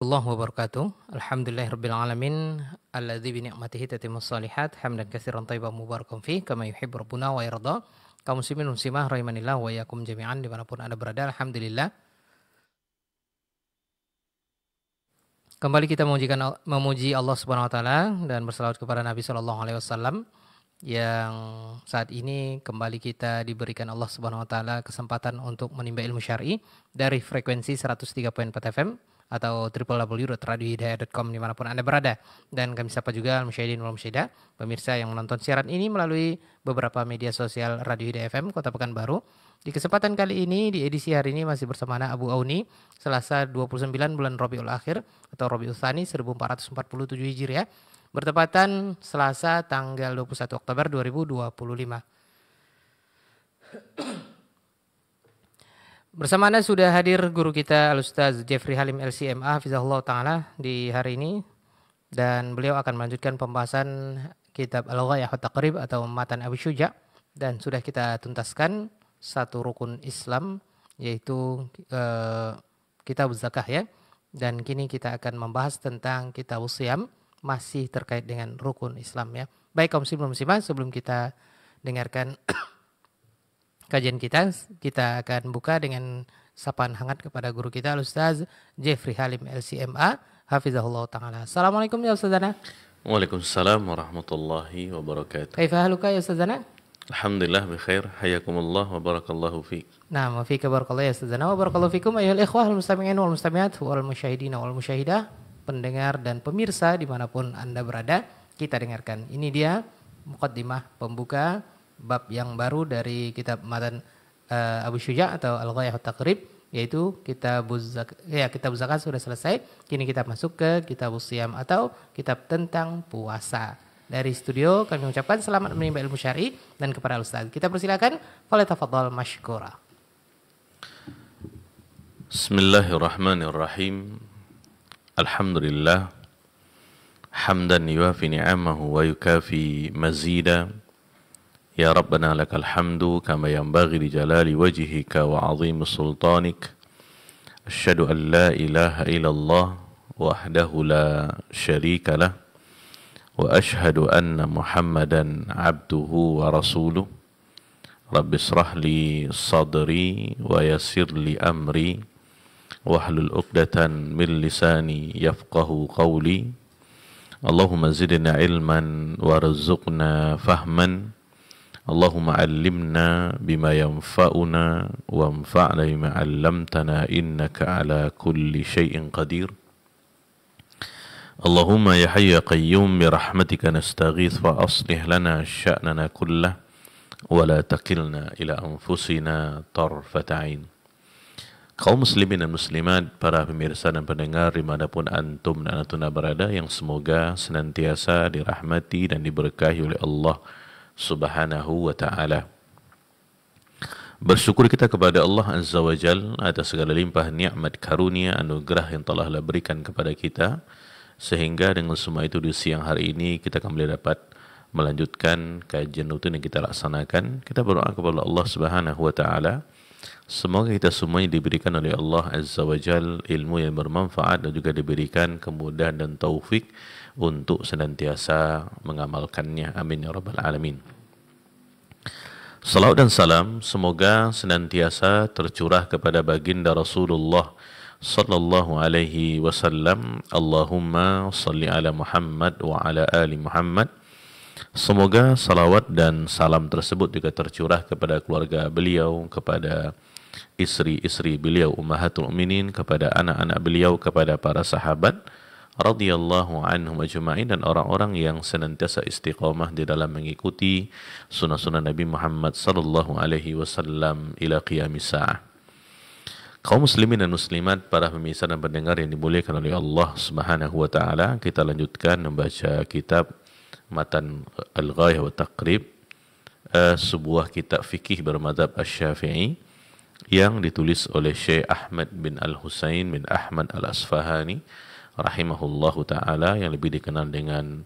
Allah wabarakatuh. Alhamdulillahirabbil alamin alladzi bi ni'matihi tatimmus shalihat hamdan katsiran thayyiban mubarakan fi kama yuhibbu rabbuna wa yarda. Kaum muslimin muslimah rahimanillah wa iyyakum jami'an dimanapun Anda berada, alhamdulillah. Kembali kita memuji Allah Subhanahu wa taala dan berselawat kepada Nabi sallallahu alaihi wasallam yang saat ini kembali kita diberikan Allah Subhanahu wa taala kesempatan untuk menimba ilmu syar'i dari frekuensi 103.4 FM atau www.radiohidayah.com dimanapun Anda berada. Dan kami sapa juga al-musyahidin wal musyahidah, pemirsa yang menonton siaran ini melalui beberapa media sosial Radio Hidayah FM Kota Pekanbaru. Di kesempatan kali ini, di edisi hari ini masih bersama Ana Abu Auni, Selasa 29 bulan Rabiul Akhir atau Rabiul Tsani 1447 Hijriah, bertepatan Selasa tanggal 21 Oktober 2025. Bersama Anda sudah hadir guru kita Al-Ustaz Jeffrey Halim LCMA Hafizahullah Ta'ala di hari ini, dan beliau akan melanjutkan pembahasan kitab Al-Ghayah wa Taqrib atau Matan Abu Syuja, dan sudah kita tuntaskan satu rukun Islam yaitu kitab zakah ya, dan kini kita akan membahas tentang kitab Shiyam masih terkait dengan rukun Islam ya. Baik kaum muslimin muslimah, sebelum kita dengarkan kajian kita akan buka dengan sapaan hangat kepada guru kita Al-Ustaz Jeffrey Halim LCMA Hafizahullah Ta'ala. Assalamualaikum ya Ustazana. Waalaikumsalam warahmatullahi wabarakatuh. Kaifa haluka ya Ustazana? Alhamdulillah bikhair, hayakumullah wa barakallahu fiik. Nah, wa fiika barakallahu ya Ustazana wa barakallahu fikum ayyuhal ikhwah wal mustami'in wal mustami'at wal musyahidin wal musyahidah, pendengar dan pemirsa dimanapun Anda berada. Kita dengarkan, ini dia muqaddimah pembuka bab yang baru dari kitab Matan Abu Syuja atau Al-Ghayah wa Taqrib, yaitu kitab zakat sudah selesai. Kini kita masuk ke kitab Shiyam atau kitab tentang puasa. Dari studio kami mengucapkan selamat menimba ilmu syar'i, dan kepada Ustaz kita persilakan, falyatafaddal mashkura. Bismillahirrahmanirrahim. Alhamdulillah hamdan yuafi ni'amahu wa yukafi mazida. Ya Rabbana lakal hamdu kama yanbaghi li jalali wajhika wa 'azimi sultanik. Asyhadu an la ilaha illallah wahdahu la syarika lah. Wa ashhadu anna Muhammadan abduhu wa rasuluh. Rabbi israh li sadri wa yassir li amri wahlul 'uqdatan min lisani yafqahu qawli. Allahumma zidna ilman warzuqna fahman. Allahumma 'allimna bima yanfa'una wanfa'na bima 'allamtana innaka 'ala kulli syai'in qadir. Allahumma ya hayyu ya qayyum bi rahmatika nastaghits fa aslih lana sya'nana kullah wa la takilna ila anfusina tarfata 'ain. Kaum muslimin dan muslimat, para pemirsa dan pendengar dimanapun antum dan antuna berada, yang semoga senantiasa dirahmati dan diberkahi oleh Allah Subhanahu wa ta'ala. Bersyukur kita kepada Allah Azza wa Jal atas segala limpah nikmat karunia anugerah yang telah Allah berikan kepada kita, sehingga dengan semua itu di siang hari ini kita kembali dapat melanjutkan kajian rutin yang kita laksanakan. Kita berdoa kepada Allah Subhanahu wa ta'ala, semoga kita semuanya diberikan oleh Allah Azza wa Jal ilmu yang bermanfaat dan juga diberikan kemudahan dan taufik untuk senantiasa mengamalkannya. Amin ya rabbal alamin. Salawat dan salam semoga senantiasa tercurah kepada baginda Rasulullah sallallahu alaihi wasallam. Allahumma salli ala Muhammad wa ala ali Muhammad. Semoga salawat dan salam tersebut juga tercurah kepada keluarga beliau, kepada istri-istri beliau ummahatul mukminin, kepada anak-anak beliau, kepada para sahabat radhiyallahu anhum ajma'in, dan orang-orang yang senantiasa istiqamah di dalam mengikuti sunnah-sunnah Nabi Muhammad sallallahu alaihi wasallam ila qiyamis sa'ah. Kaum muslimin dan muslimat, para pemirsa dan pendengar yang dimuliakan oleh Allah Subhanahu wa ta'ala, kita lanjutkan membaca kitab Matan Al-Ghayah wa Taqrib, sebuah kitab fikih bermadzhab Asy-Syafi'i yang ditulis oleh Syekh Ahmad bin Al-Husain bin Ahmad Al-Asfahani rahimahullahu ta'ala, yang lebih dikenal dengan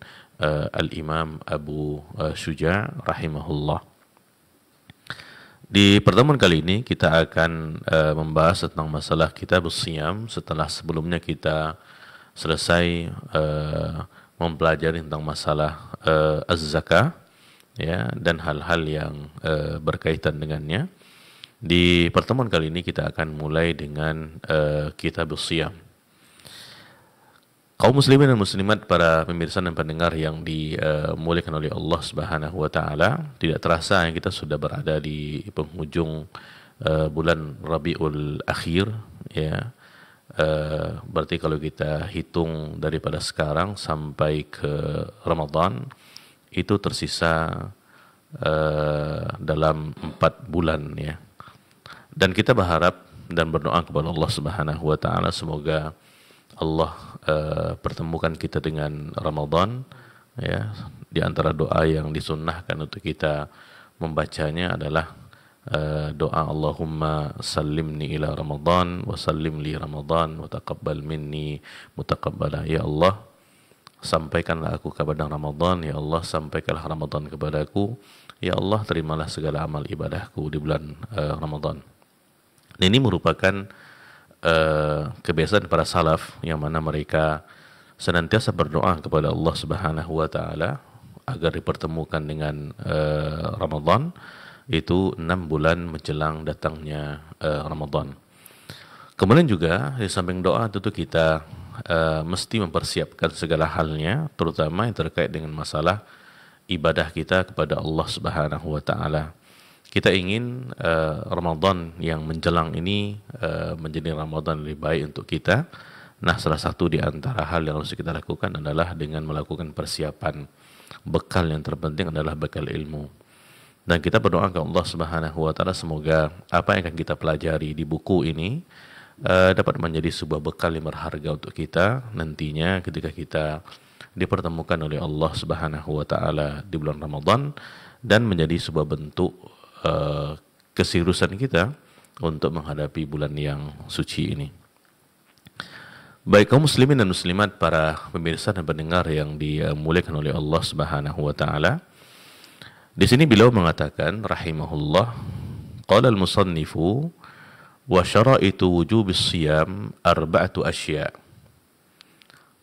Al-Imam Abu Syuja rahimahullah. Di pertemuan kali ini kita akan membahas tentang masalah kitab Shiyam, setelah sebelumnya kita selesai mempelajari tentang masalah az-zakah, ya, dan hal-hal yang berkaitan dengannya. Di pertemuan kali ini kita akan mulai dengan kitab Shiyam. Kaum muslimin dan muslimat, para pemirsa dan pendengar yang dimuliakan oleh Allah Subhanahu wa taala, tidak terasa kita sudah berada di penghujung bulan Rabiul Akhir, ya. Berarti kalau kita hitung daripada sekarang sampai ke Ramadan itu tersisa dalam 4 bulan, ya. Dan kita berharap dan berdoa kepada Allah Subhanahu wa taala semoga Allah pertemukan kita dengan Ramadan, ya. Di antara doa yang disunnahkan untuk kita membacanya adalah doa Allahumma sallimni ila Ramadan wa sallim li Ramadan wa taqabbal minni mutaqabbala. Ya Allah, sampaikanlah aku kepada Ramadan, ya Allah sampaikanlah Ramadan kepadaku, ya Allah terimalah segala amal ibadahku di bulan Ramadan. Dan ini merupakan kebiasaan para salaf yang mana mereka senantiasa berdoa kepada Allah Subhanahu wa taala agar dipertemukan dengan Ramadan, itu 6 bulan menjelang datangnya Ramadan. Kemudian juga di samping doa tentu kita mesti mempersiapkan segala halnya, terutama yang terkait dengan masalah ibadah kita kepada Allah Subhanahu wa taala. Kita ingin Ramadan yang menjelang ini menjadi Ramadan lebih baik untuk kita. Nah, salah satu di antara hal yang harus kita lakukan adalah dengan melakukan persiapan. Bekal yang terpenting adalah bekal ilmu. Dan kita berdoa ke Allah Subhanahu wa taala semoga apa yang akan kita pelajari di buku ini dapat menjadi sebuah bekal yang berharga untuk kita nantinya ketika kita dipertemukan oleh Allah Subhanahu wa taala di bulan Ramadan, dan menjadi sebuah bentuk keseriusan kita untuk menghadapi bulan yang suci ini. Baik kaum muslimin dan muslimat, para pemirsa dan pendengar yang dimuliakan oleh Allah Subhanahu wa taala. Di sini beliau mengatakan rahimahullah, qala al-musannifu wa syara'itu wujubis shiyam arba'atu asya'.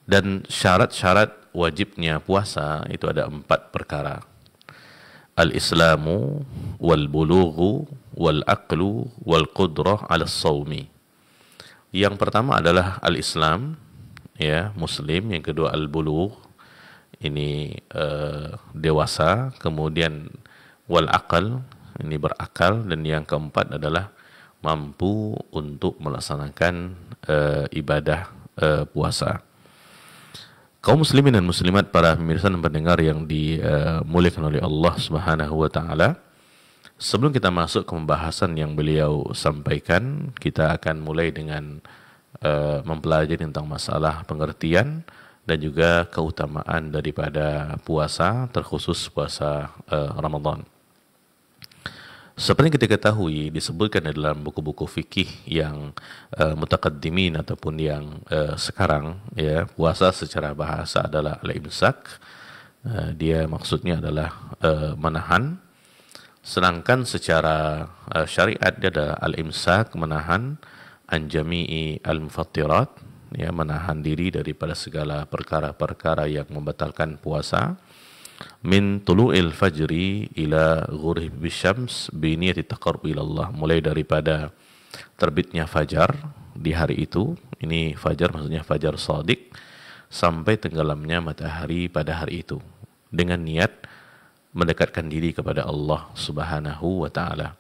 Dan syarat-syarat wajibnya puasa itu ada 4 perkara. Al-islamu wal bulughu wal aqlu wal qudrah 'ala as-shaumi. Yang pertama adalah al-islam, ya, muslim. Yang kedua al-bulugh, ini dewasa. Kemudian wal aqal, ini berakal. Dan yang keempat adalah mampu untuk melaksanakan ibadah puasa. Kaum muslimin dan muslimat, para pemirsa dan pendengar yang dimuliakan oleh Allah Subhanahu wa taala, sebelum kita masuk ke pembahasan yang beliau sampaikan, kita akan mulai dengan mempelajari tentang masalah pengertian dan juga keutamaan daripada puasa, terkhusus puasa Ramadan. Seperti kita ketahui, disebutkan dalam buku-buku fikih yang mutaqaddimin ataupun yang sekarang, ya, puasa secara bahasa adalah al-imsak. Dia maksudnya adalah menahan. Sedangkan secara syariat dia adalah al-imsak, menahan an jami'i al-mufattirat, ya, menahan diri daripada segala perkara-perkara yang membatalkan puasa. Min tulu'il fajri ila ghurib syams bi niyati taqarrub ila Allah, mulai daripada terbitnya fajar di hari itu, ini fajar maksudnya fajar shadiq, sampai tenggelamnya matahari pada hari itu, dengan niat mendekatkan diri kepada Allah Subhanahu wa taala.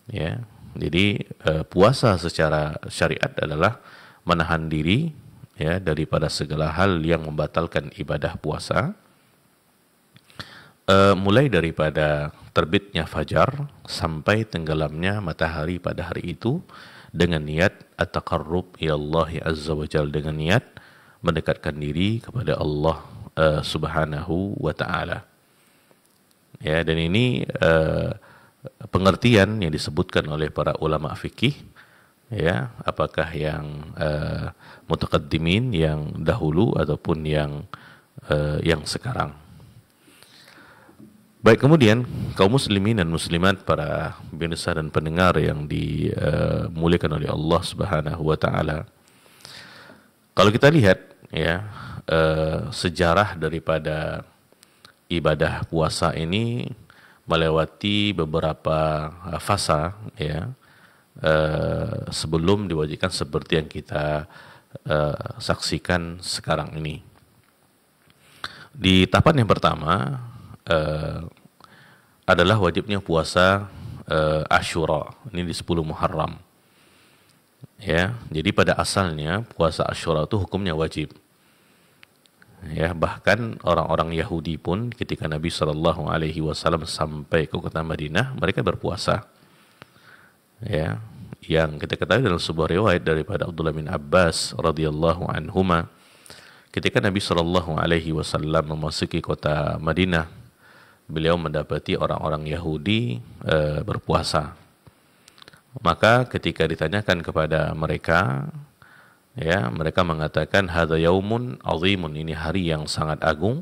Ya. Jadi puasa secara syariat adalah menahan diri, ya, daripada segala hal yang membatalkan ibadah puasa. Mulai daripada terbitnya fajar sampai tenggelamnya matahari pada hari itu, dengan niat at-taqarrub ila Allah azza wa jalla, dengan niat mendekatkan diri kepada Allah Subhanahu wa taala. Ya, dan ini pengertian yang disebutkan oleh para ulama fikih, ya, apakah yang mutaqaddimin yang dahulu ataupun yang sekarang. Baik, kemudian kaum muslimin dan muslimat, para pemirsa dan pendengar yang dimuliakan oleh Allah Subhanahu wa taala. Kalau kita lihat ya sejarah daripada ibadah puasa ini melewati beberapa fasa, ya, sebelum diwajibkan seperti yang kita saksikan sekarang ini. Di tahapan yang pertama adalah wajibnya puasa Asyura, ini di 10 Muharram. Ya, jadi pada asalnya puasa Asyura itu hukumnya wajib. Ya, bahkan orang-orang Yahudi pun ketika Nabi SAW sampai ke kota Madinah, mereka berpuasa. Ya, yang kita ketahui dalam sebuah riwayat daripada Abdullah bin Abbas radhiyallahu anhuma, ketika Nabi SAW memasuki kota Madinah, beliau mendapati orang-orang Yahudi berpuasa. Maka ketika ditanyakan kepada mereka, ya, mereka mengatakan hadza yaumun azimun, ini hari yang sangat agung.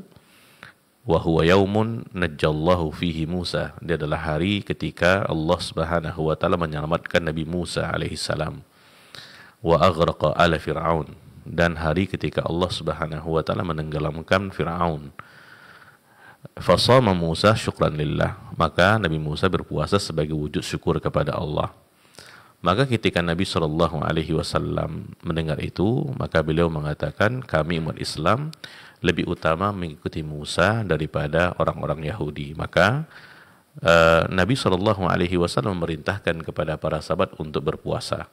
Wa huwa yaumun najjallahu fihi Musa, dia adalah hari ketika Allah Subhanahu wa taala menyelamatkan Nabi Musa alaihi salam. Wa aghraqa ala Fir'aun, dan hari ketika Allah Subhanahu wa taala menenggelamkan Fir'aun. Fasama Musa syukran lillah, maka Nabi Musa berpuasa sebagai wujud syukur kepada Allah. Maka ketika Nabi SAW mendengar itu, maka beliau mengatakan, kami umat Islam lebih utama mengikuti Musa daripada orang-orang Yahudi. Maka Nabi SAW memerintahkan kepada para sahabat untuk berpuasa.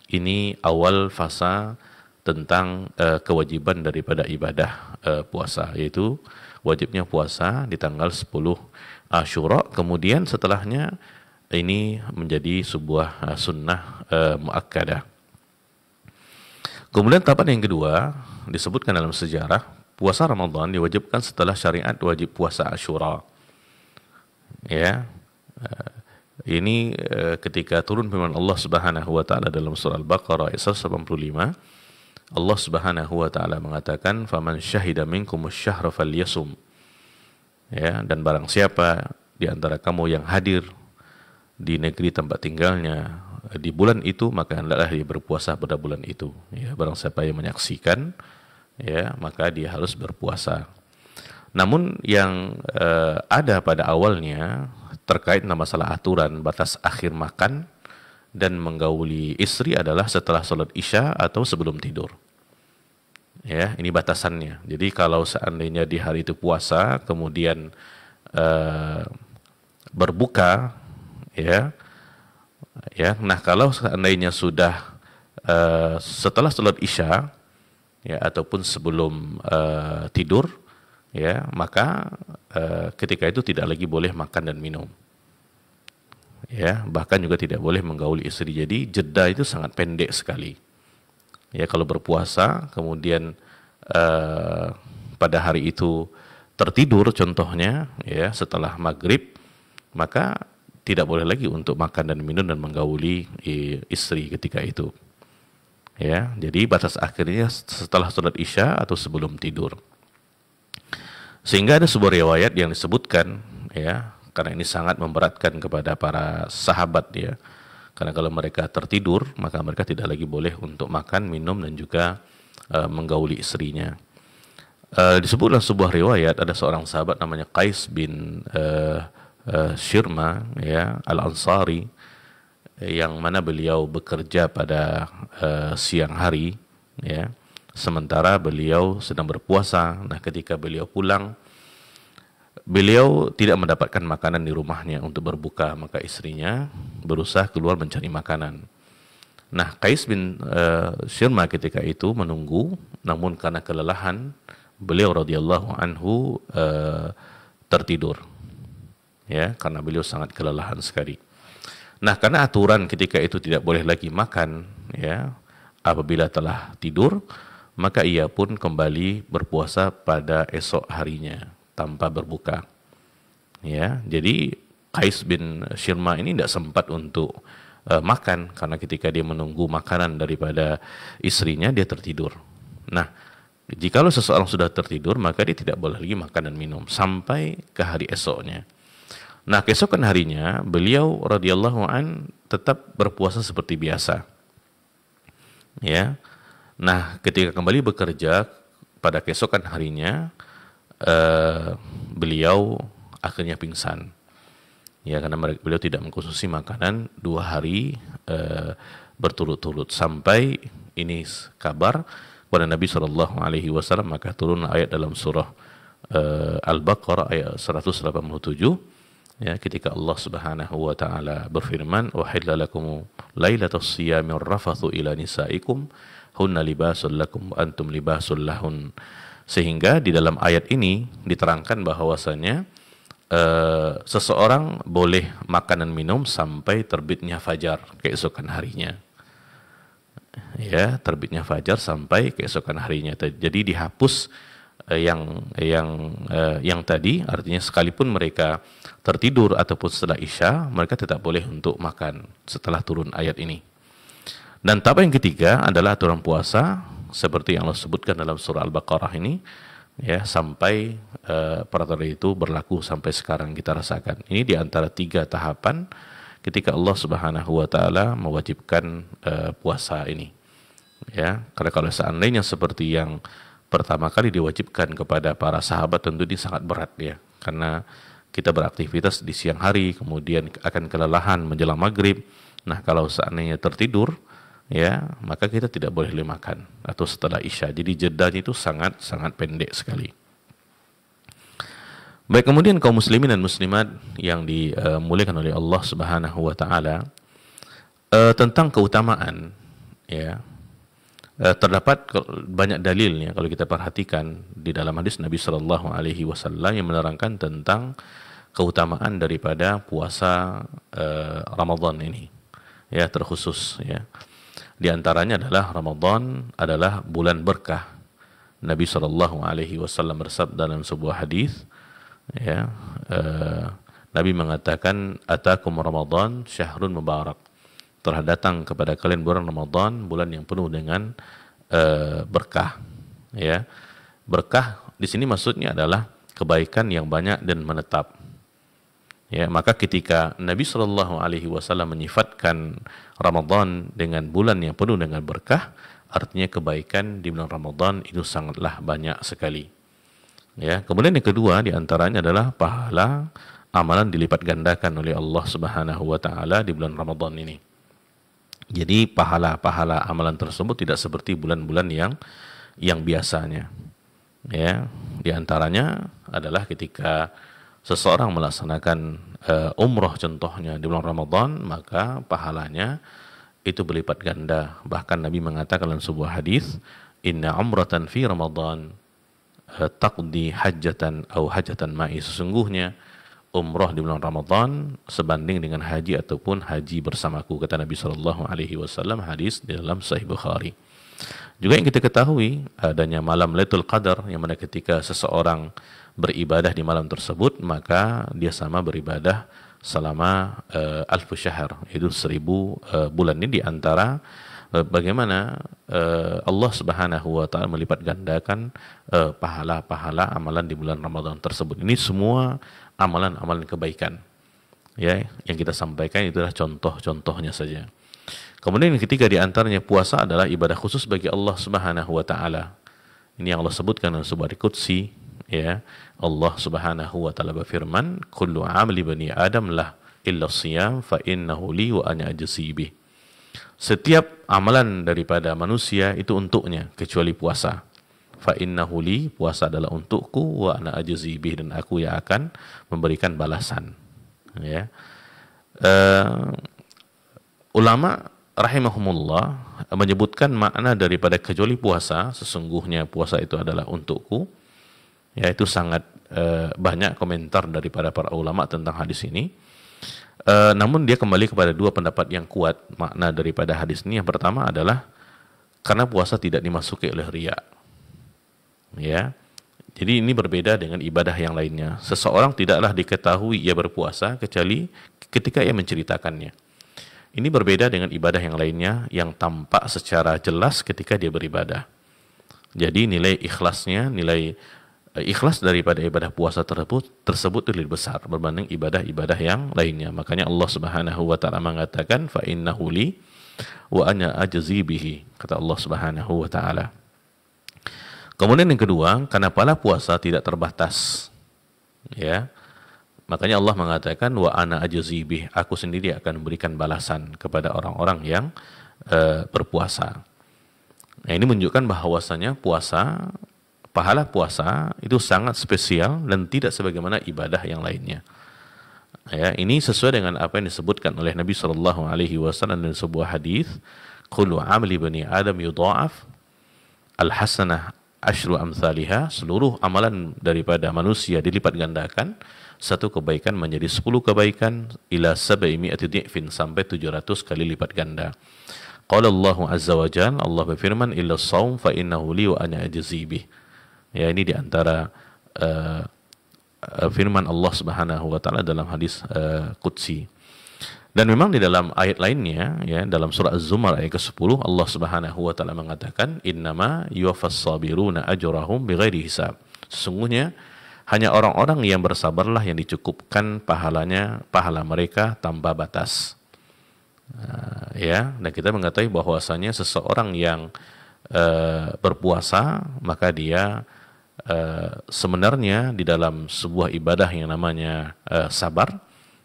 Ini awal fasa tentang kewajiban daripada ibadah puasa, yaitu wajibnya puasa di tanggal 10 Asyura. Kemudian setelahnya ini menjadi sebuah sunnah muakkadah. Kemudian tahapan yang kedua disebutkan dalam sejarah, puasa Ramadan diwajibkan setelah syariat wajib puasa Asyura. Ya, ini ketika turun firman Allah Subhanahu wa taala dalam surah Al-Baqarah ayat 185, Allah Subhanahu wa taala mengatakan, faman syahida minkum asy-syahra falyasum. Ya, dan barang siapa di antara kamu yang hadir di negeri tempat tinggalnya di bulan itu, maka hendaklah dia berpuasa pada bulan itu. Ya, barang siapa yang menyaksikan, ya, maka dia harus berpuasa. Namun yang ada pada awalnya terkait masalah aturan batas akhir makan dan menggauli istri adalah setelah sholat isya atau sebelum tidur. Ya, ini batasannya. Jadi kalau seandainya di hari itu puasa, kemudian berbuka, ya, nah kalau seandainya sudah setelah sholat isya, ya, ataupun sebelum tidur, ya, maka ketika itu tidak lagi boleh makan dan minum, ya, bahkan juga tidak boleh menggauli istri. Jadi jeda itu sangat pendek sekali. Ya, kalau berpuasa kemudian pada hari itu tertidur contohnya, ya, setelah maghrib, maka tidak boleh lagi untuk makan dan minum dan menggauli istri ketika itu. Ya, jadi batas akhirnya setelah sholat isya atau sebelum tidur. Sehingga ada sebuah riwayat yang disebutkan, ya, karena ini sangat memberatkan kepada para sahabat, ya. Karena kalau mereka tertidur, maka mereka tidak lagi boleh untuk makan, minum dan juga menggauli istrinya. Disebutlah sebuah riwayat, ada seorang sahabat namanya Qais bin Syirma, ya, Al-Ansari, yang mana beliau bekerja pada siang hari, ya, sementara beliau sedang berpuasa. Nah, ketika beliau pulang, beliau tidak mendapatkan makanan di rumahnya untuk berbuka, maka istrinya berusaha keluar mencari makanan. Nah, Qais bin Syirma ketika itu menunggu, namun karena kelelahan, beliau radhiyallahu anhu tertidur. Ya, karena beliau sangat kelelahan sekali. Nah, karena aturan ketika itu tidak boleh lagi makan, ya, apabila telah tidur, maka ia pun kembali berpuasa pada esok harinya tanpa berbuka. Ya, jadi Qais bin Syirma ini tidak sempat untuk makan karena ketika dia menunggu makanan daripada istrinya, dia tertidur. Nah, jikalau seseorang sudah tertidur, maka dia tidak boleh lagi makan dan minum sampai ke hari esoknya. Nah, keesokan harinya beliau radhiyallahu an tetap berpuasa seperti biasa. Ya. Nah, ketika kembali bekerja pada keesokan harinya, beliau akhirnya pingsan. Ya, karena beliau tidak mengkonsumsi makanan 2 hari berturut-turut, sampai ini kabar kepada Nabi Shallallahu Alaihi Wasallam, maka turun ayat dalam surah Al-Baqarah ayat 187. Ya, ketika Allah Subhanahu wa taala berfirman, "Uhilla lakum lailatus siyamir rafathu ila nisaikum hunna libasul lakum antum libasul lahun." Sehingga di dalam ayat ini diterangkan bahwasanya seseorang boleh makan dan minum sampai terbitnya fajar keesokan harinya. Ya, terbitnya fajar sampai keesokan harinya. Jadi dihapus yang tadi, artinya sekalipun mereka tertidur ataupun setelah Isya, mereka tetap boleh untuk makan setelah turun ayat ini. Dan tahap yang ketiga adalah aturan puasa seperti yang Allah sebutkan dalam surah Al-Baqarah ini, ya, sampai peraturan itu berlaku sampai sekarang kita rasakan. Ini di antara 3 tahapan ketika Allah Subhanahu wa taala mewajibkan puasa ini. Ya, karena kalau seandainya seperti yang pertama kali diwajibkan kepada para sahabat, tentu ini sangat berat ya, karena kita beraktivitas di siang hari, kemudian akan kelelahan menjelang maghrib. Nah, kalau seandainya tertidur, ya, maka kita tidak boleh makan atau setelah Isya. Jadi jedanya itu sangat pendek sekali. Baik, kemudian kaum muslimin dan muslimat yang dimuliakan oleh Allah Subhanahu wa taala, tentang keutamaan, ya, terdapat banyak dalilnya kalau kita perhatikan di dalam hadis Nabi Shallallahu Alaihi Wasallam yang menerangkan tentang keutamaan daripada puasa Ramadan ini, ya, terkhusus, ya. Di antaranya adalah Ramadan adalah bulan berkah. Nabi Shallallahu Alaihi Wasallam bersabda dalam sebuah hadis, ya, Nabi mengatakan, "Atakum Ramadan syahrun mubarak." Telah datang kepada kalian bulan Ramadan, bulan yang penuh dengan berkah. Ya, berkah di sini maksudnya adalah kebaikan yang banyak dan menetap. Ya, maka ketika Nabi Shallallahu Alaihi Wasallam menyifatkan Ramadan dengan bulan yang penuh dengan berkah, artinya kebaikan di bulan Ramadan itu sangatlah banyak sekali. Ya, kemudian yang kedua di antaranya adalah pahala amalan dilipat gandakan oleh Allah Subhanahu wa taala di bulan Ramadan ini. Jadi pahala-pahala amalan tersebut tidak seperti bulan-bulan yang biasanya. Ya, di antaranya adalah ketika seseorang melaksanakan umroh contohnya di bulan Ramadan, maka pahalanya itu berlipat ganda. Bahkan Nabi mengatakan dalam sebuah hadis, "Inna umratan fi Ramadan taqdi hajjatan atau hajjatan ma'i." Sesungguhnya umroh di bulan Ramadan sebanding dengan haji ataupun haji bersamaku, kata Nabi Shallallahu Alaihi Wasallam, hadis di dalam Sahih Bukhari. Juga yang kita ketahui adanya malam Lailatul Qadar, yang mana ketika seseorang beribadah di malam tersebut, maka dia sama beribadah selama 1000 syahr, yaitu 1000 bulan. Ini di antara bagaimana Allah Subhanahu wa taala melipat gandakan pahala-pahala amalan di bulan Ramadan tersebut. Ini semua amalan-amalan kebaikan, ya, yang kita sampaikan itu adalah contoh-contohnya saja. Kemudian yang ketiga di antaranya puasa adalah ibadah khusus bagi Allah Subhanahu wa taala. Ini yang Allah sebutkan dalam sebuah Qudsi, ya. Allah Subhanahu wa taala berfirman, "Kullu 'amali bani Adam lah illa shiyam fa innahu li wa ana ajzi bih." Setiap amalan daripada manusia itu untuknya kecuali puasa. Fa innahu li, puasa adalah untukku, wa ana ajzi bih, dan aku yang akan memberikan balasan. Ya. Ulama rahimahumullah menyebutkan makna daripada kecuali puasa, sesungguhnya puasa itu adalah untukku. Ya, itu sangat banyak komentar daripada para ulama tentang hadis ini. Namun dia kembali kepada 2 pendapat yang kuat makna daripada hadis ini. Yang pertama adalah karena puasa tidak dimasuki oleh riya. Ya, jadi ini berbeda dengan ibadah yang lainnya. Seseorang tidaklah diketahui ia berpuasa kecuali ketika ia menceritakannya. Ini berbeda dengan ibadah yang lainnya yang tampak secara jelas ketika dia beribadah. Jadi nilai ikhlasnya, nilai ikhlas daripada ibadah puasa tersebut lebih besar berbanding ibadah-ibadah yang lainnya. Makanya Allah Subhanahu wa taala mengatakan, "Fa innahu li", wa ana ajzi bihi, kata Allah Subhanahu wa taala. Kemudian yang kedua, karena pahala puasa tidak terbatas. Ya. Makanya Allah mengatakan wa ana ajzi bih, aku sendiri akan memberikan balasan kepada orang-orang yang berpuasa. Nah, ini menunjukkan bahwasanya puasa, pahala puasa itu sangat spesial dan tidak sebagaimana ibadah yang lainnya. Ya, ini sesuai dengan apa yang disebutkan oleh Nabi Shallallahu Alaihi Wasallam dalam sebuah hadis, "Kullu amali bani Adam yudha'af, al-hasanah asyru amthaliha." Seluruh amalan daripada manusia dilipat gandakan, satu kebaikan menjadi 10 kebaikan, ila 700 dhi'fin, sampai 700 kali lipat ganda. Qala Allahu azza wa jalla, Allah berfirman, illa shaum fa innahu li wa ana ajzi bih. Ya, ini diantara firman Allah Subhanahu wa taala dalam hadis qudsi. Dan memang di dalam ayat lainnya, ya, dalam surah Az-Zumar ayat ke-10, Allah Subhanahu wa taala mengatakan, innama yuwaffas sabiruna ajrahum bighairi hisab. Sesungguhnya hanya orang-orang yang bersabarlah yang dicukupkan pahala mereka tanpa batas. Ya, dan kita mengetahui bahwasanya seseorang yang berpuasa, maka dia sebenarnya di dalam sebuah ibadah yang namanya sabar,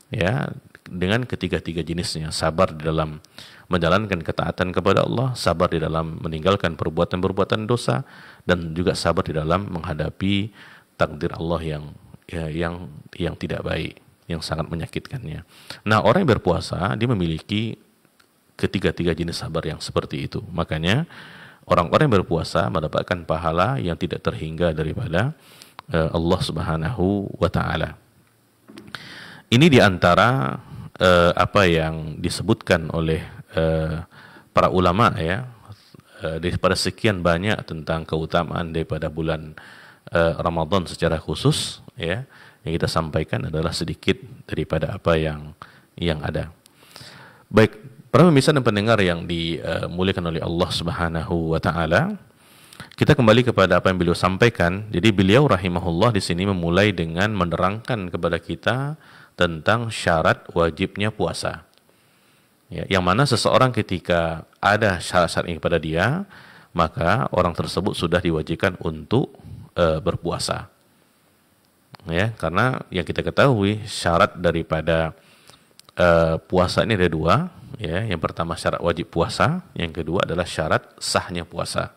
ya, dengan ketiga-tiga jenisnya. Sabar di dalam menjalankan ketaatan kepada Allah, sabar di dalam meninggalkan perbuatan-perbuatan dosa, dan juga sabar di dalam menghadapi takdir Allah yang tidak baik, yang sangat menyakitkannya. Nah, orang yang berpuasa, dia memiliki ketiga-tiga jenis sabar yang seperti itu. Makanya orang-orang yang berpuasa mendapatkan pahala yang tidak terhingga daripada Allah Subhanahu wa taala. Ini diantara apa yang disebutkan oleh para ulama, ya, daripada sekian banyak tentang keutamaan daripada bulan Ramadan secara khusus, ya, yang kita sampaikan adalah sedikit daripada apa yang ada. Baik, para pemirsa dan pendengar yang dimuliakan oleh Allah Subhanahu wa taala, kita kembali kepada apa yang beliau sampaikan. Jadi beliau rahimahullah di sini memulai dengan menerangkan kepada kita tentang syarat wajibnya puasa. Ya, yang mana seseorang ketika ada syarat-syarat ini pada dia, maka orang tersebut sudah diwajibkan untuk berpuasa. Ya, karena yang kita ketahui syarat daripada puasa ini ada dua. Ya, yang pertama syarat wajib puasa, yang kedua adalah syarat sahnya puasa.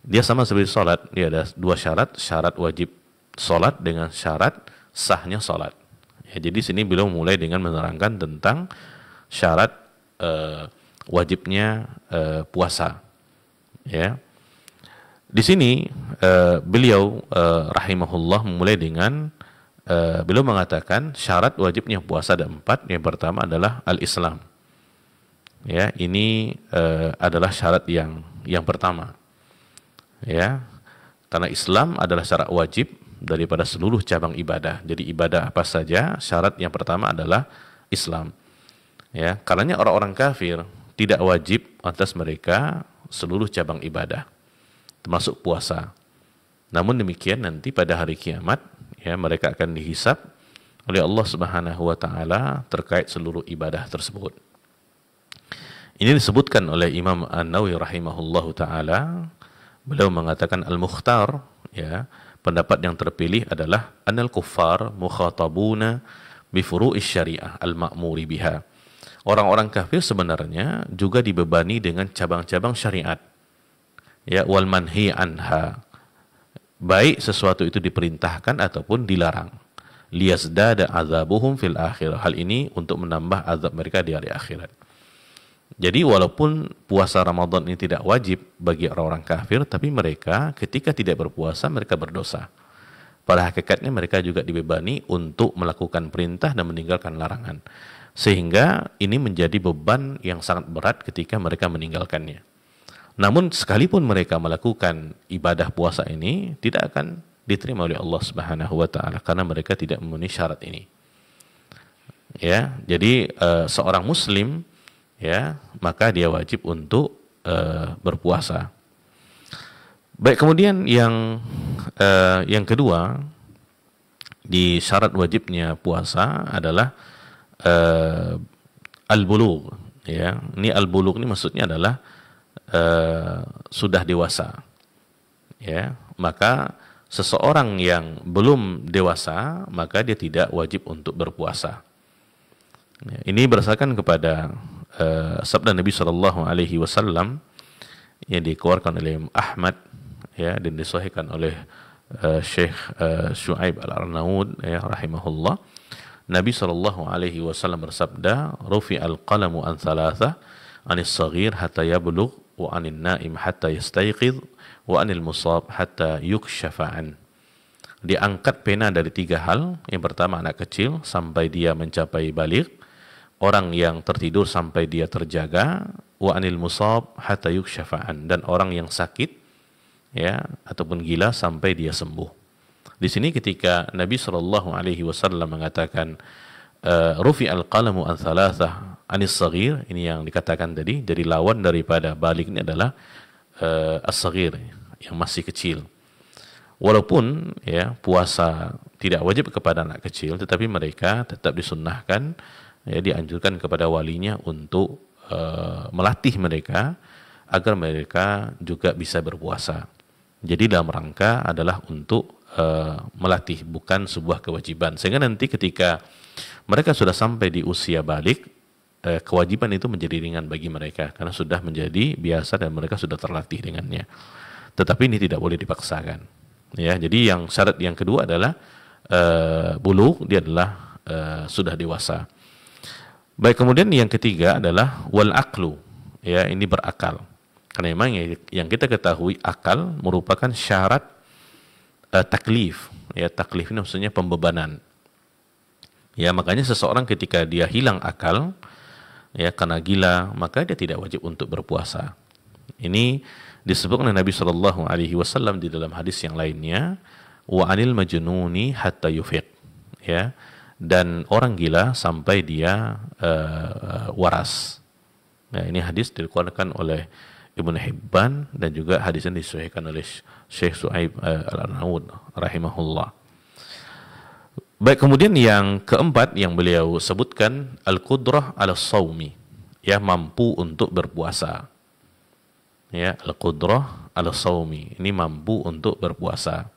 Dia sama seperti sholat, dia ada dua syarat, syarat wajib sholat dengan syarat sahnya sholat. Ya, jadi sini beliau mulai dengan menerangkan tentang syarat wajibnya puasa. Ya, di sini beliau rahimahullah memulai dengan beliau mengatakan syarat wajibnya puasa ada 4. Yang pertama adalah al-Islam. Ya, ini adalah syarat yang pertama. Ya, karena Islam adalah syarat wajib daripada seluruh cabang ibadah. Jadi ibadah apa saja, syarat yang pertama adalah Islam. Ya, karenanya orang-orang kafir tidak wajib atas mereka seluruh cabang ibadah, termasuk puasa. Namun demikian nanti pada hari kiamat, ya, mereka akan dihisab oleh Allah Subhanahu wa taala terkait seluruh ibadah tersebut. Ini disebutkan oleh Imam An-Nawawi rahimahullahu taala. Beliau mengatakan al-mukhtar, ya, pendapat yang terpilih adalah anal kuffar mukhatabuna bi furu'is syariah al-ma'muri biha. Orang-orang kafir sebenarnya juga dibebani dengan cabang-cabang syariat, ya, wal manhi anha, baik sesuatu itu diperintahkan ataupun dilarang. Liyazdada azabuhum fil akhirah. Hal ini untuk menambah azab mereka di hari akhirat. Jadi walaupun puasa Ramadan ini tidak wajib bagi orang-orang kafir, tapi mereka ketika tidak berpuasa mereka berdosa. Pada hakikatnya mereka juga dibebani untuk melakukan perintah dan meninggalkan larangan. Sehingga ini menjadi beban yang sangat berat ketika mereka meninggalkannya. Namun sekalipun mereka melakukan ibadah puasa ini tidak akan diterima oleh Allah Subhanahu wa taala karena mereka tidak memenuhi syarat ini. Ya, jadi seorang muslim, ya, maka dia wajib untuk berpuasa. Baik, kemudian yang kedua di syarat wajibnya puasa adalah al-bulugh, Ya, ini al-bulugh ini maksudnya adalah sudah dewasa. Ya, maka seseorang yang belum dewasa maka dia tidak wajib untuk berpuasa. Ya, ini berdasarkan kepada sabda Nabi Shallallahu Alaihi Wasallam yang dikeluarkan oleh Ahmad, ya, dan disahihkan oleh Syekh Syuaib Al-Arnaud, ya, rahimahullah. Nabi Shallallahu Alaihi Wasallam bersabda, "Rufi al-qalamu an thalatha, anis saghir hatta yablugh, wa anin naim hatta yastayqidh, wa anil musab hatta yukshafa'an." Diangkat pena dari 3 hal. Yang pertama anak kecil sampai dia mencapai baligh, orang yang tertidur sampai dia terjaga, wa anil musab hatta yukshafa'an, dan orang yang sakit, ya, ataupun gila sampai dia sembuh. Di sini ketika Nabi Shallallahu Alaihi Wasallam mengatakan rufi al-qalamu an thalathah anis saghir, ini yang dikatakan tadi, dari lawan daripada balik ini adalah as-saghir, yang masih kecil. Walaupun, ya, puasa tidak wajib kepada anak kecil, tetapi mereka tetap disunnahkan, ya, dianjurkan kepada walinya untuk melatih mereka agar mereka juga bisa berpuasa. Jadi dalam rangka adalah untuk melatih, bukan sebuah kewajiban. Sehingga nanti ketika mereka sudah sampai di usia balik, kewajiban itu menjadi ringan bagi mereka karena sudah menjadi biasa dan mereka sudah terlatih dengannya. Tetapi ini tidak boleh dipaksakan. Ya, jadi yang syarat yang kedua adalah bulugh, dia adalah sudah dewasa. Baik, kemudian yang ketiga adalah wal aqlu, ya, ini berakal. Karena memang yang kita ketahui akal merupakan syarat taklif. Ya, taklif ini maksudnya pembebanan. Ya, makanya seseorang ketika dia hilang akal, ya, karena gila, maka dia tidak wajib untuk berpuasa. Ini disebutkan oleh Nabi Shallallahu Alaihi Wasallam di dalam hadis yang lainnya, wa anil majnuni hatta yufiq, ya, dan orang gila sampai dia waras. Nah, ini hadis dikeluarkan oleh Ibnu Hibban dan juga hadis ini disahihkan oleh Syekh Syuaib Al-Arnaud rahimahullah. Baik, kemudian yang keempat yang beliau sebutkan al-qudrah ala shaumi, ya, mampu untuk berpuasa. Ya, al-qudrah ala shaumi, ini mampu untuk berpuasa.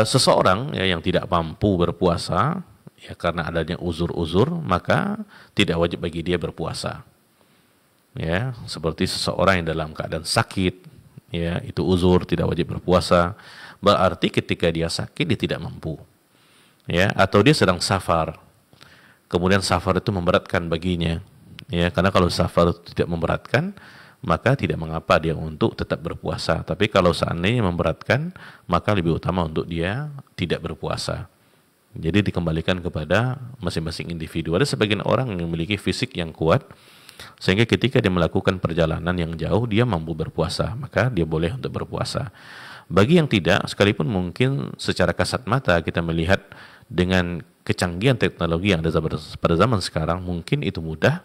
Seseorang, ya, yang tidak mampu berpuasa, ya, karena adanya uzur-uzur, maka tidak wajib bagi dia berpuasa. Ya, seperti seseorang yang dalam keadaan sakit, ya, itu uzur, tidak wajib berpuasa. Berarti ketika dia sakit dia tidak mampu, ya, atau dia sedang safar, kemudian safar itu memberatkan baginya, ya, karena kalau safar itu tidak memberatkan maka tidak mengapa dia untuk tetap berpuasa. Tapi kalau seandainya memberatkan, maka lebih utama untuk dia tidak berpuasa. Jadi dikembalikan kepada masing-masing individu. Ada sebagian orang yang memiliki fisik yang kuat, sehingga ketika dia melakukan perjalanan yang jauh, dia mampu berpuasa, maka dia boleh untuk berpuasa. Bagi yang tidak, sekalipun mungkin secara kasat mata kita melihat dengan kecanggihan teknologi yang ada pada zaman sekarang, mungkin itu mudah,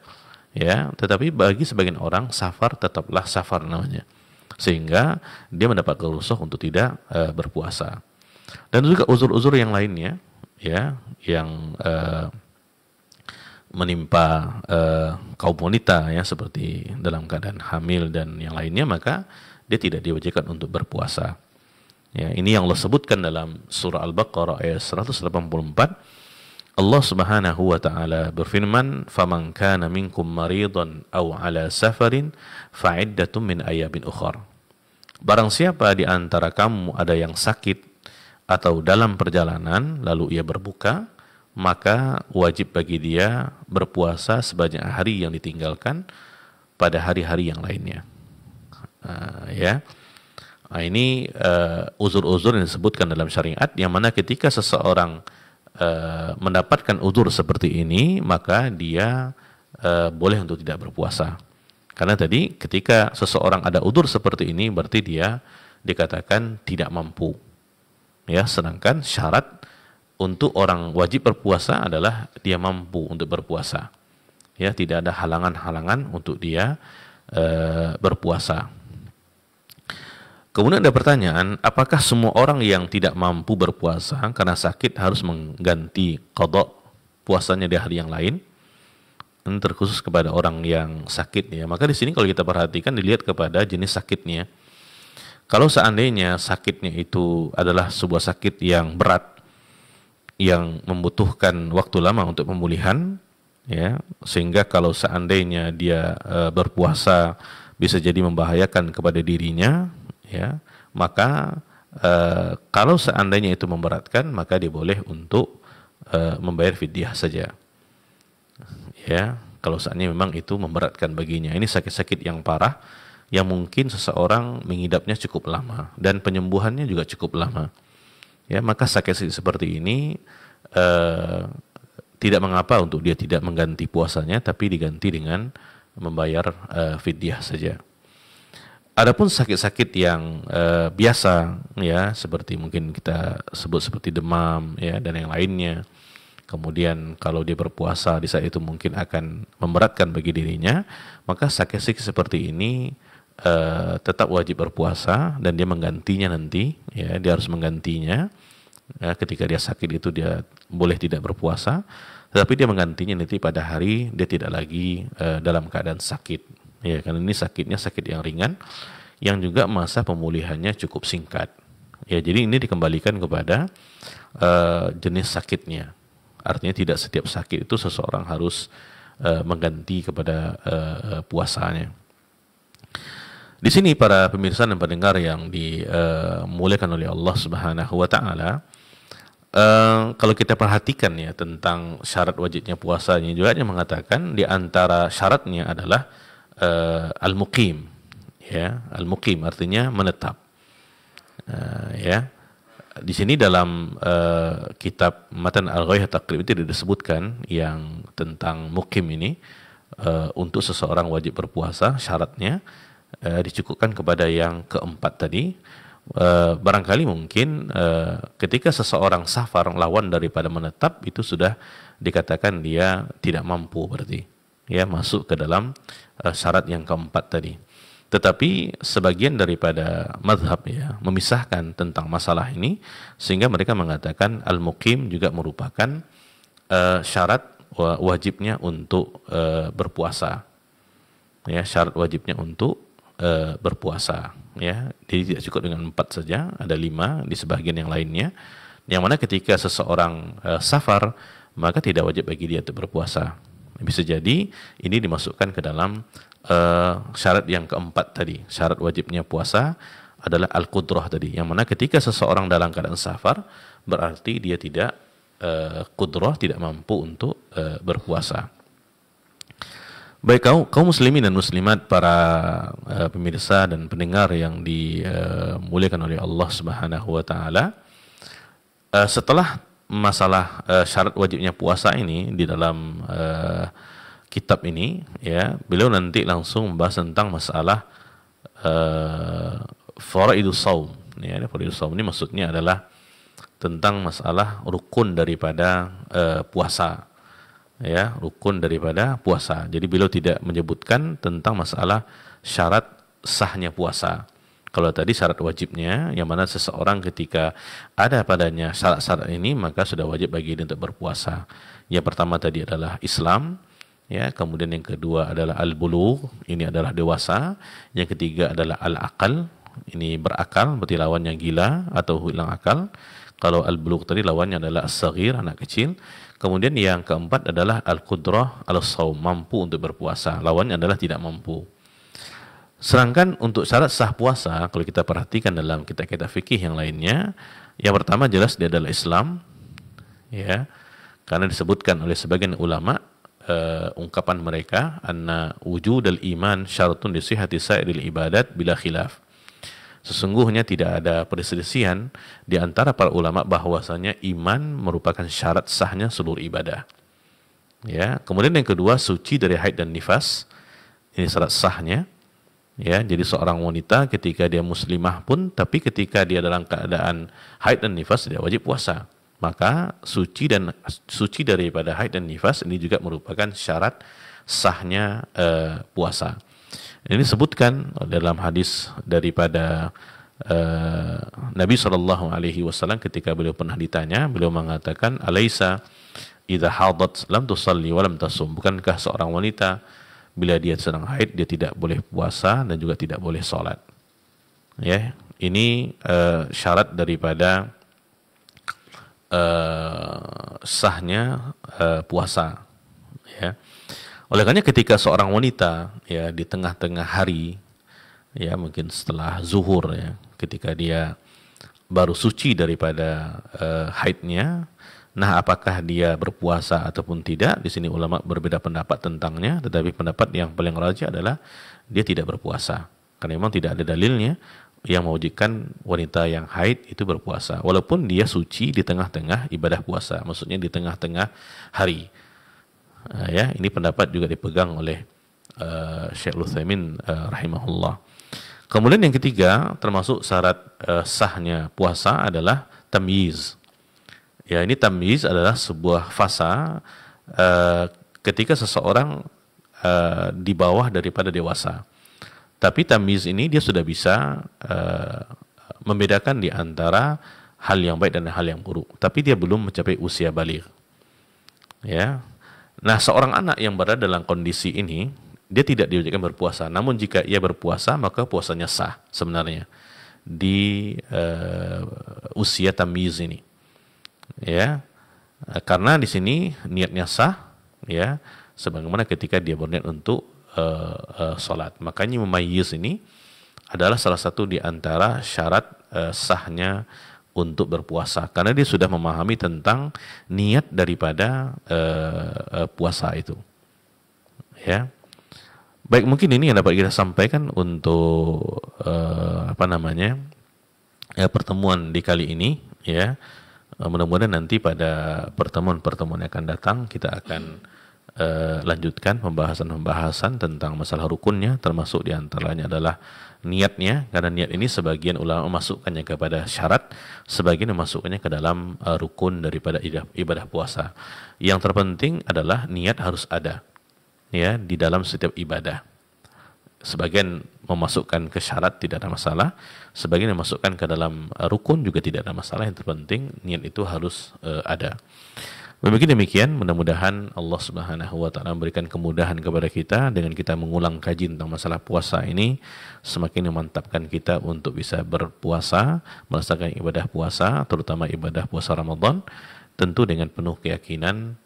ya, tetapi bagi sebagian orang, safar tetaplah safar namanya. Sehingga dia mendapat rukhsah untuk tidak berpuasa. Dan juga uzur-uzur yang lainnya, ya, yang menimpa kaum wanita, ya, seperti dalam keadaan hamil dan yang lainnya, maka dia tidak diwajibkan untuk berpuasa. Ya, ini yang Allah sebutkan dalam surah Al-Baqarah ayat 184. Allah Subhanahu wa taala berfirman, "Faman kana minkum maridan aw ala safarin fa'iddatun min ayamin ukhra." Barang siapa di antara kamu ada yang sakit atau dalam perjalanan lalu ia berbuka, maka wajib bagi dia berpuasa sebanyak hari yang ditinggalkan pada hari-hari yang lainnya. Ya, ini uzur-uzur yang disebutkan dalam syariat, yang mana ketika seseorang mendapatkan uzur seperti ini, maka dia boleh untuk tidak berpuasa. Karena tadi ketika seseorang ada uzur seperti ini, berarti dia dikatakan tidak mampu. Ya, sedangkan syarat untuk orang wajib berpuasa adalah dia mampu untuk berpuasa. Ya, tidak ada halangan-halangan untuk dia berpuasa. Kemudian ada pertanyaan, apakah semua orang yang tidak mampu berpuasa karena sakit harus mengganti qada puasanya di hari yang lain? ini terkhusus kepada orang yang sakit ya. Maka di sini kalau kita perhatikan dilihat kepada jenis sakitnya. Kalau seandainya sakitnya itu adalah sebuah sakit yang berat, yang membutuhkan waktu lama untuk pemulihan, ya, sehingga kalau seandainya dia berpuasa bisa jadi membahayakan kepada dirinya, ya, maka kalau seandainya itu memberatkan, maka dia boleh untuk membayar fidyah saja. Ya, kalau seandainya memang itu memberatkan baginya. Ini sakit-sakit yang parah, yang mungkin seseorang mengidapnya cukup lama dan penyembuhannya juga cukup lama. Ya, maka sakit seperti ini tidak mengapa untuk dia tidak mengganti puasanya, tapi diganti dengan membayar fidyah saja. Adapun sakit-sakit yang biasa, ya, seperti mungkin kita sebut seperti demam, ya, dan yang lainnya. Kemudian kalau dia berpuasa di saat itu mungkin akan memberatkan bagi dirinya, maka sakit-sakit seperti ini tetap wajib berpuasa dan dia menggantinya nanti, ya, dia harus menggantinya. Ya, ketika dia sakit itu dia boleh tidak berpuasa, tetapi dia menggantinya nanti pada hari dia tidak lagi dalam keadaan sakit. Ya, karena ini sakitnya sakit yang ringan, yang juga masa pemulihannya cukup singkat. Ya, jadi ini dikembalikan kepada jenis sakitnya. Artinya tidak setiap sakit itu seseorang harus mengganti kepada puasanya. Di sini para pemirsa dan pendengar yang dimuliakan oleh Allah Subhanahu wa taala, kalau kita perhatikan ya tentang syarat wajibnya puasanya, juga dia mengatakan di antara syaratnya adalah al-muqim, ya, al-muqim artinya menetap. Ya, di sini dalam kitab Matan Al-Ghayah Taqrib itu disebutkan yang tentang muqim ini, untuk seseorang wajib berpuasa syaratnya dicukupkan kepada yang keempat tadi. Barangkali mungkin ketika seseorang safar, lawan daripada menetap itu sudah dikatakan dia tidak mampu, berarti ya masuk ke dalam syarat yang keempat tadi. Tetapi sebagian daripada mazhab ya memisahkan tentang masalah ini, sehingga mereka mengatakan al-muqim juga merupakan syarat wajibnya untuk berpuasa. Ya, syarat wajibnya untuk berpuasa, ya. Jadi tidak cukup dengan 4 saja, ada 5 di sebagian yang lainnya, yang mana ketika seseorang safar maka tidak wajib bagi dia untuk berpuasa. Bisa jadi ini dimasukkan ke dalam syarat yang keempat tadi. Syarat wajibnya puasa adalah al-qudrah tadi, yang mana ketika seseorang dalam keadaan safar berarti dia tidak qudrah, tidak mampu untuk berpuasa. Baik, kaum muslimin dan muslimat, para pemirsa dan pendengar yang dimuliakan oleh Allah Subhanahu wa taala, setelah masalah syarat wajibnya puasa ini di dalam kitab ini, ya, beliau nanti langsung membahas tentang masalah faraidus shaum. Ya, faraidus shaum ini maksudnya adalah tentang masalah rukun daripada puasa. Ya, rukun daripada puasa. Jadi beliau tidak menyebutkan tentang masalah syarat sahnya puasa. Kalau tadi syarat wajibnya, yang mana seseorang ketika ada padanya syarat-syarat ini maka sudah wajib bagi dia untuk berpuasa. Yang pertama tadi adalah Islam, ya, kemudian yang kedua adalah al-bulugh, ini adalah dewasa. Yang ketiga adalah al-aqal, ini berakal, berarti lawannya gila atau hilang akal. Kalau al-bulugh tadi lawannya adalah as-saghir, anak kecil. Kemudian yang keempat adalah al-qudrah al-shaum, mampu untuk berpuasa. Lawannya adalah tidak mampu. Sedangkan untuk syarat sah puasa, kalau kita perhatikan dalam kitab-kitab fikih yang lainnya, yang pertama jelas dia adalah Islam, ya, karena disebutkan oleh sebagian ulama, ungkapan mereka, anna wujudal iman syaratun li sihhati sa'iril ibadat bila khilaf. Sesungguhnya tidak ada perselisihan di antara para ulama bahwasanya iman merupakan syarat sahnya seluruh ibadah. Ya, kemudian yang kedua suci dari haid dan nifas. Ini syarat sahnya. Ya, jadi seorang wanita ketika dia muslimah pun, tapi ketika dia dalam keadaan haid dan nifas dia wajib puasa. Maka suci daripada haid dan nifas ini juga merupakan syarat sahnya puasa. Ini disebutkan dalam hadis daripada Nabi SAW ketika beliau pernah ditanya, beliau mengatakan, Alaisa idza hadat lam tusalli wa lam tasum. Bukankah seorang wanita bila dia sedang haid dia tidak boleh puasa dan juga tidak boleh salat. Ya, ini syarat daripada sahnya puasa. Ya. Oleh karena ketika seorang wanita ya di tengah-tengah hari, ya mungkin setelah zuhur ya, ketika dia baru suci daripada haidnya, nah apakah dia berpuasa ataupun tidak? Di sini ulama berbeda pendapat tentangnya, tetapi pendapat yang paling rajih adalah dia tidak berpuasa, karena memang tidak ada dalilnya yang mewajibkan wanita yang haid itu berpuasa, walaupun dia suci di tengah-tengah ibadah puasa, maksudnya di tengah-tengah hari. Ya, ini pendapat juga dipegang oleh Syekh Utsaimin rahimahullah. Kemudian yang ketiga, termasuk syarat sahnya puasa adalah tamyiz. Ya, ini tamyiz adalah sebuah fasa ketika seseorang di bawah daripada dewasa. Tapi tamyiz ini dia sudah bisa membedakan di antara hal yang baik dan hal yang buruk. Tapi dia belum mencapai usia baligh. Ya. Nah, seorang anak yang berada dalam kondisi ini, dia tidak diwajibkan berpuasa. Namun jika ia berpuasa, maka puasanya sah sebenarnya di usia tamyiz ini. Ya, karena di sini niatnya sah, ya, sebagaimana ketika dia berniat untuk sholat. Makanya memayyiz ini adalah salah satu di antara syarat sahnya untuk berpuasa, karena dia sudah memahami tentang niat daripada puasa itu. Ya, baik, mungkin ini yang dapat kita sampaikan untuk pertemuan di kali ini. Ya, mudah-mudahan nanti pada pertemuan-pertemuan yang akan datang kita akan lanjutkan pembahasan-pembahasan tentang masalah rukunnya, termasuk diantaranya adalah niatnya, karena niat ini sebagian ulama memasukkannya kepada syarat, sebagian memasukkannya ke dalam rukun daripada ibadah puasa. Yang terpenting adalah niat harus ada, ya, di dalam setiap ibadah. Sebagian memasukkan ke syarat tidak ada masalah, sebagian memasukkan ke dalam rukun juga tidak ada masalah. Yang terpenting niat itu harus ada. Demikian, mudah-mudahan Allah Subhanahu wa taala memberikan kemudahan kepada kita dengan kita mengulang kaji tentang masalah puasa ini, semakin memantapkan kita untuk bisa berpuasa, melaksanakan ibadah puasa, terutama ibadah puasa Ramadan, tentu dengan penuh keyakinan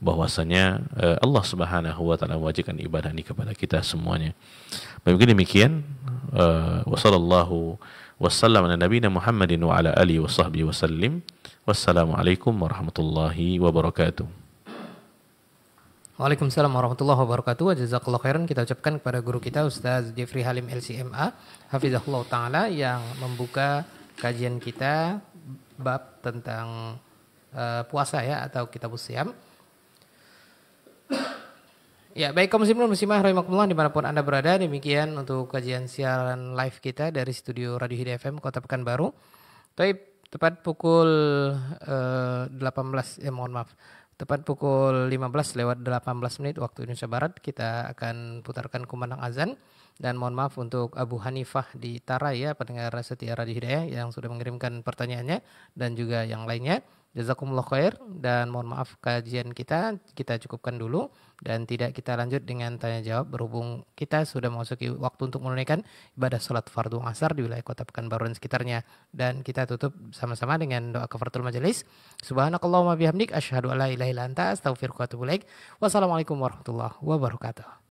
bahwasanya Allah Subhanahu wa taala mewajibkan ibadah ini kepada kita semuanya. Demikian, wassallallahu wassalam ala nabiyina Muhammadin wa ala alihi wa sahbihi wasallim. Wassalamualaikum warahmatullahi wabarakatuh. Waalaikumsalam warahmatullahi wabarakatuh. Jazakallahu khairan kita ucapkan kepada guru kita Ustaz Jeffrey Halim LCMA hafizahullah taala yang membuka kajian kita bab tentang puasa ya, atau kitabus shiyam. Ya, baik kaum muslimin muslimah rahimakumullah dimanapun Anda berada, demikian untuk kajian siaran live kita dari studio Radio Hidayah FM Kota Pekanbaru. Tepat pukul tepat pukul 15 lewat 18 menit waktu Indonesia Barat kita akan putarkan kumandang azan. Dan mohon maaf untuk Abu Hanifah di Tarai ya, pendengar setia Radio Hidayah yang sudah mengirimkan pertanyaannya dan juga yang lainnya. Jazakumullah khair, dan mohon maaf kajian kita cukupkan dulu dan tidak kita lanjut dengan tanya jawab berhubung kita sudah memasuki waktu untuk menunaikan ibadah salat fardu asar di wilayah Kota Pekanbaru dan sekitarnya. Dan kita tutup sama-sama dengan doa kafaratul majelis. Subhanakallahumma bihamdik asyhadu alla ilaha illa anta astaghfiruka wa atubu ilaik. Wassalamualaikum warahmatullahi wabarakatuh.